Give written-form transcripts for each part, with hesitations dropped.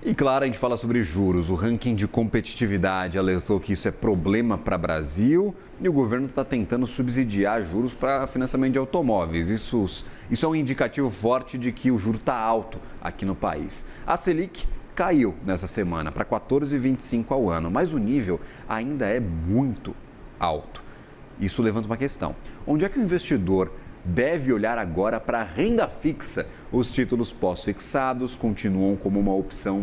E claro, a gente fala sobre juros. O ranking de competitividade alertou que isso é problema para o Brasil e o governo está tentando subsidiar juros para financiamento de automóveis. Isso é um indicativo forte de que o juro está alto aqui no país. A Selic caiu nessa semana para 14,25 ao ano, mas o nível ainda é muito alto. Isso levanta uma questão: onde é que o investidor deve olhar agora para a renda fixa? Os títulos pós-fixados continuam como uma opção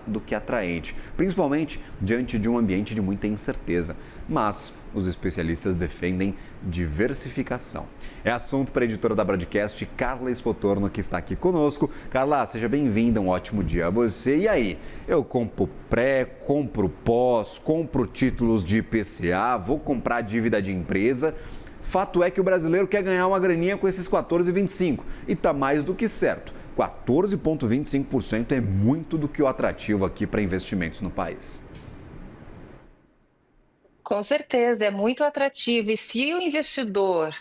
do que atraente, principalmente diante de um ambiente de muita incerteza. Mas os especialistas defendem diversificação. É assunto para a editora da Broadcast, Carla Spotorno, que está aqui conosco. Carla, seja bem-vinda, um ótimo dia a você. E aí, eu compro pré, compro pós, compro títulos de IPCA, vou comprar dívida de empresa? Fato é que o brasileiro quer ganhar uma graninha com esses 14,25 e está mais do que certo. 14,25% é muito do que o atrativo aqui para investimentos no país. Com certeza, é muito atrativo. E se o investidor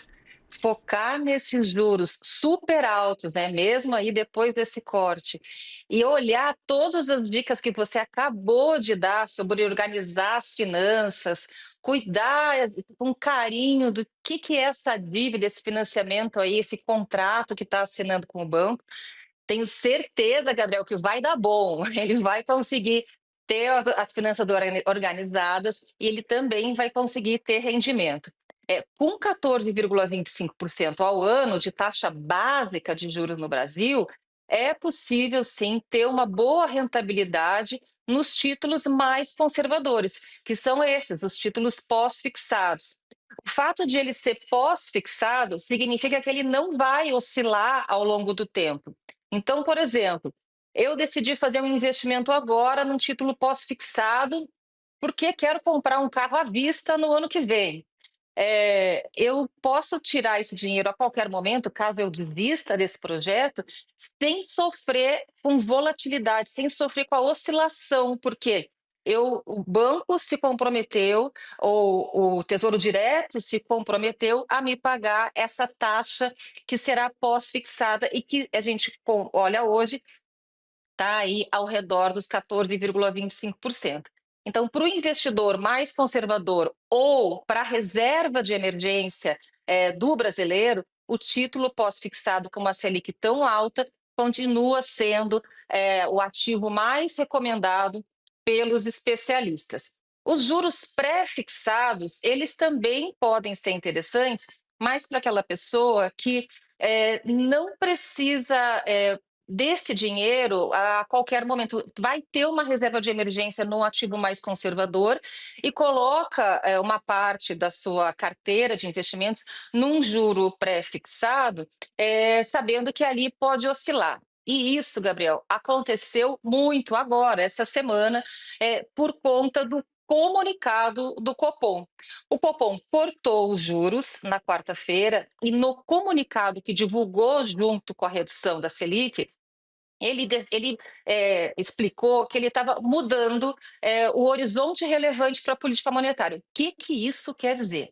focar nesses juros super altos, né, mesmo aí depois desse corte, e olhar todas as dicas que você acabou de dar sobre organizar as finanças, cuidar com carinho do que é essa dívida, esse financiamento aí, esse contrato que está assinando com o banco. Tenho certeza, Gabriel, que vai dar bom. Ele vai conseguir ter as finanças organizadas e ele também vai conseguir ter rendimento. Com 14,25% ao ano de taxa básica de juros no Brasil, é possível sim ter uma boa rentabilidade nos títulos mais conservadores, que são esses, os títulos pós-fixados. O fato de ele ser pós-fixado significa que ele não vai oscilar ao longo do tempo. Então, por exemplo, eu decidi fazer um investimento agora num título pós-fixado porque quero comprar um carro à vista no ano que vem. Eu posso tirar esse dinheiro a qualquer momento, caso eu desista desse projeto, sem sofrer com volatilidade, sem sofrer com a oscilação, porque o banco se comprometeu, ou o Tesouro Direto se comprometeu a me pagar essa taxa que será pós-fixada e que a gente olha hoje está aí ao redor dos 14,25%. Então, para o investidor mais conservador ou para a reserva de emergência do brasileiro, o título pós-fixado com uma Selic tão alta continua sendo o ativo mais recomendado pelos especialistas. Os juros pré-fixados, eles também podem ser interessantes, mas para aquela pessoa que não precisa desse dinheiro a qualquer momento. Vai ter uma reserva de emergência no ativo mais conservador e coloca uma parte da sua carteira de investimentos num juro pré-fixado, sabendo que ali pode oscilar. E isso, Gabriel, aconteceu muito agora, essa semana, por conta do comunicado do Copom. O Copom cortou os juros na quarta-feira e no comunicado que divulgou junto com a redução da Selic, ele explicou que ele estava mudando o horizonte relevante para a política monetária. O que isso quer dizer?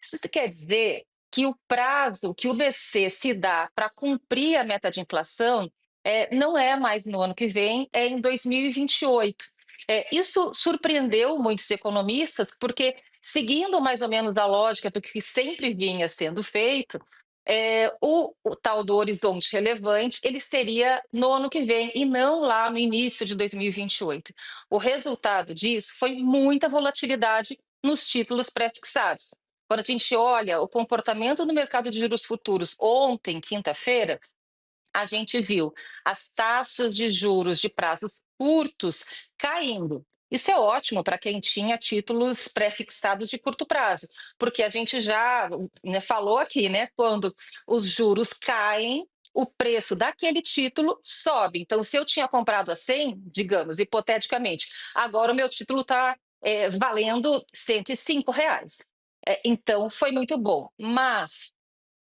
Isso quer dizer que o prazo que o BC se dá para cumprir a meta de inflação não é mais no ano que vem, é em 2028. Isso surpreendeu muitos economistas, porque, seguindo mais ou menos a lógica do que sempre vinha sendo feito, o tal do horizonte relevante, ele seria no ano que vem e não lá no início de 2028. O resultado disso foi muita volatilidade nos títulos pré-fixados. Quando a gente olha o comportamento do mercado de juros futuros ontem, quinta-feira, a gente viu as taxas de juros de prazos curtos caindo. Isso é ótimo para quem tinha títulos pré-fixados de curto prazo, porque a gente já, né, falou aqui, né? Quando os juros caem, o preço daquele título sobe. Então, se eu tinha comprado a 100, digamos, hipoteticamente, agora o meu título está valendo R$ 105. Então, foi muito bom. Mas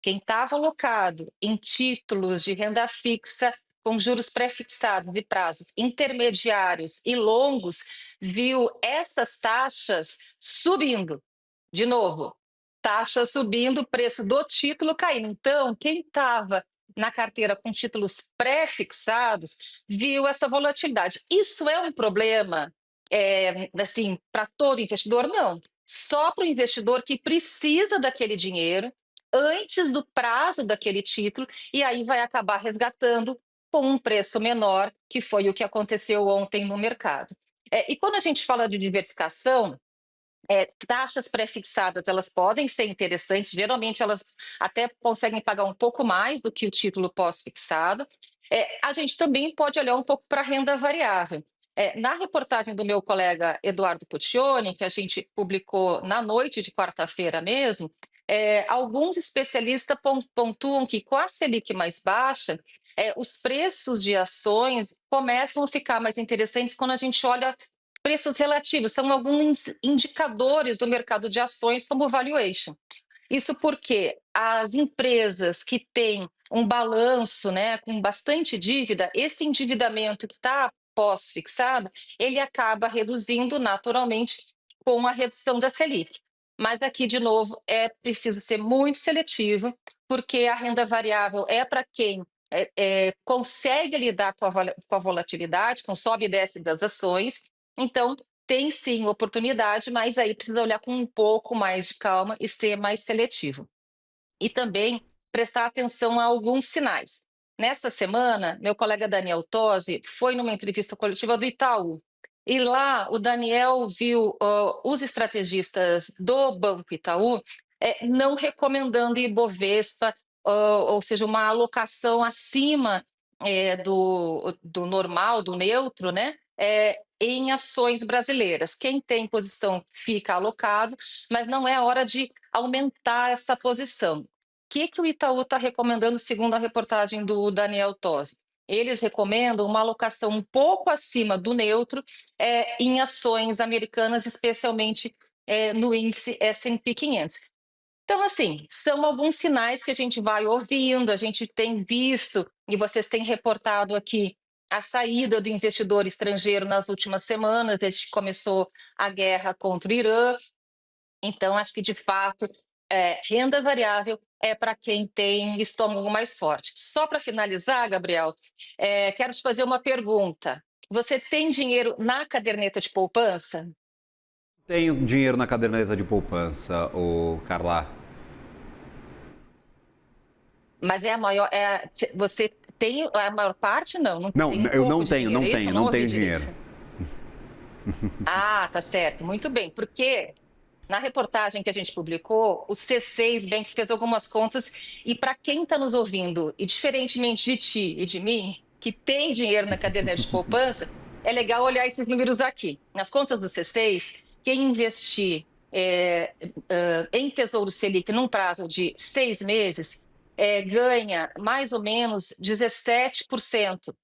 quem estava alocado em títulos de renda fixa com juros pré-fixados de prazos intermediários e longos, viu essas taxas subindo. De novo, taxa subindo, preço do título caindo. Então, quem estava na carteira com títulos pré-fixados, viu essa volatilidade. Isso é um problema, assim, para todo investidor? Não. Só para o investidor que precisa daquele dinheiro antes do prazo daquele título, e aí vai acabar resgatando com um preço menor, que foi o que aconteceu ontem no mercado. E quando a gente fala de diversificação, taxas pré-fixadas, elas podem ser interessantes, geralmente elas até conseguem pagar um pouco mais do que o título pós-fixado. A gente também pode olhar um pouco para a renda variável. Na reportagem do meu colega Eduardo Puccioni, que a gente publicou na noite de quarta-feira mesmo, alguns especialistas pontuam que com a Selic mais baixa, os preços de ações começam a ficar mais interessantes quando a gente olha preços relativos, são alguns indicadores do mercado de ações, como o valuation. Isso porque as empresas que têm um balanço, né, com bastante dívida, esse endividamento que está pós-fixado, ele acaba reduzindo naturalmente com a redução da Selic. Mas aqui, de novo, é preciso ser muito seletivo, porque a renda variável é para quem consegue lidar com a volatilidade, com sobe e desce das ações. Então, tem sim oportunidade, mas aí precisa olhar com um pouco mais de calma e ser mais seletivo. E também prestar atenção a alguns sinais. Nessa semana, meu colega Daniel Tosi foi numa entrevista coletiva do Itaú. E lá o Daniel viu os estrategistas do Banco Itaú não recomendando Ibovespa, ou seja, uma alocação acima do normal, do neutro, né? Em ações brasileiras. Quem tem posição fica alocado, mas não é hora de aumentar essa posição. O que o Itaú está recomendando, segundo a reportagem do Daniel Tosi? Eles recomendam uma alocação um pouco acima do neutro em ações americanas, especialmente no índice S&P 500. Então, assim, são alguns sinais que a gente vai ouvindo, a gente tem visto, e vocês têm reportado aqui, a saída do investidor estrangeiro nas últimas semanas, desde que começou a guerra contra o Irã. Então, acho que, de fato, renda variável é para quem tem estômago mais forte. Só para finalizar, Gabriel, quero te fazer uma pergunta. Você tem dinheiro na caderneta de poupança? Tenho dinheiro na caderneta de poupança, o Carla. Mas é a maior. Você tem a maior parte? Não, Não, tem um eu não pouco de tenho, dinheiro, não é isso? tenho, Eu não ouvi tenho direito. dinheiro. Ah, tá certo, muito bem. Porque na reportagem que a gente publicou, o C6 Bank fez algumas contas e para quem está nos ouvindo, e diferentemente de ti e de mim, que tem dinheiro na caderneta de poupança, é legal olhar esses números aqui. Nas contas do C6, quem investir em Tesouro Selic num prazo de 6 meses ganha mais ou menos 17%.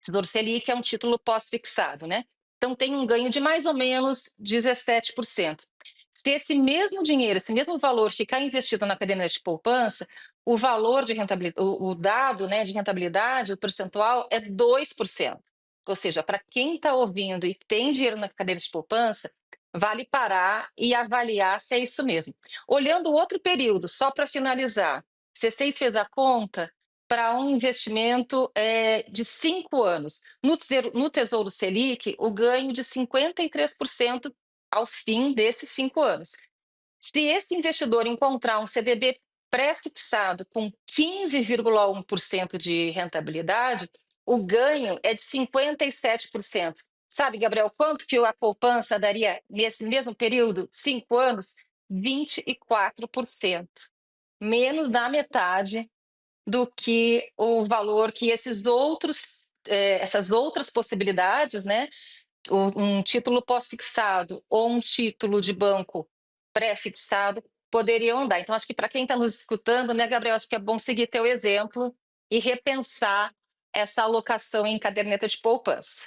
Tesouro Selic é um título pós-fixado, né? Então tem um ganho de mais ou menos 17%. Se esse mesmo dinheiro, esse mesmo valor ficar investido na caderneta de poupança, o valor de rentabilidade, o dado, né, de rentabilidade, o percentual é 2%. Ou seja, para quem está ouvindo e tem dinheiro na caderneta de poupança, vale parar e avaliar se é isso mesmo. Olhando o outro período, só para finalizar, C6 fez a conta para um investimento de 5 anos. No Tesouro Selic, o ganho de 53% ao fim desses 5 anos. Se esse investidor encontrar um CDB pré-fixado com 15,1% de rentabilidade, o ganho é de 57%. Sabe, Gabriel, quanto que a poupança daria nesse mesmo período, 5 anos? 24%. Menos da metade do que o valor que essas outras possibilidades, né? Um título pós-fixado ou um título de banco pré-fixado poderiam dar. Então, acho que para quem está nos escutando, né, Gabriel, acho que é bom seguir teu exemplo e repensar essa alocação em caderneta de poupança.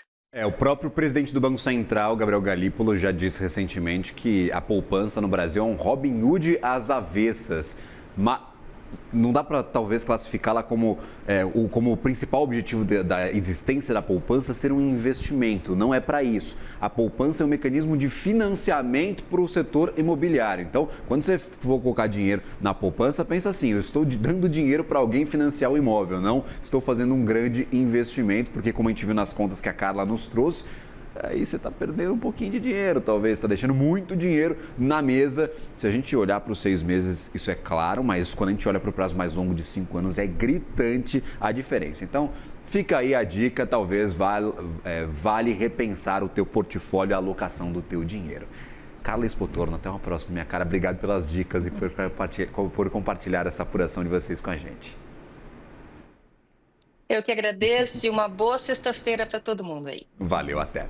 O próprio presidente do Banco Central, Gabriel Galípolo, já disse recentemente que a poupança no Brasil é um Robin Hood às avessas. não dá para talvez classificá-la como, como o principal objetivo da existência da poupança ser um investimento. Não é para isso. A poupança é um mecanismo de financiamento para o setor imobiliário. Então, quando você for colocar dinheiro na poupança, pensa assim: eu estou dando dinheiro para alguém financiar o imóvel, não estou fazendo um grande investimento, porque como a gente viu nas contas que a Carla nos trouxe, aí você está perdendo um pouquinho de dinheiro, talvez, está deixando muito dinheiro na mesa. Se a gente olhar para os 6 meses, isso é claro, mas quando a gente olha para o prazo mais longo de 5 anos, é gritante a diferença. Então, fica aí a dica, talvez vale repensar o teu portfólio e a alocação do teu dinheiro. Carla Spotorno, até uma próxima, minha cara. Obrigado pelas dicas e por compartilhar essa apuração de vocês com a gente. Eu que agradeço e uma boa sexta-feira para todo mundo aí. Valeu, até.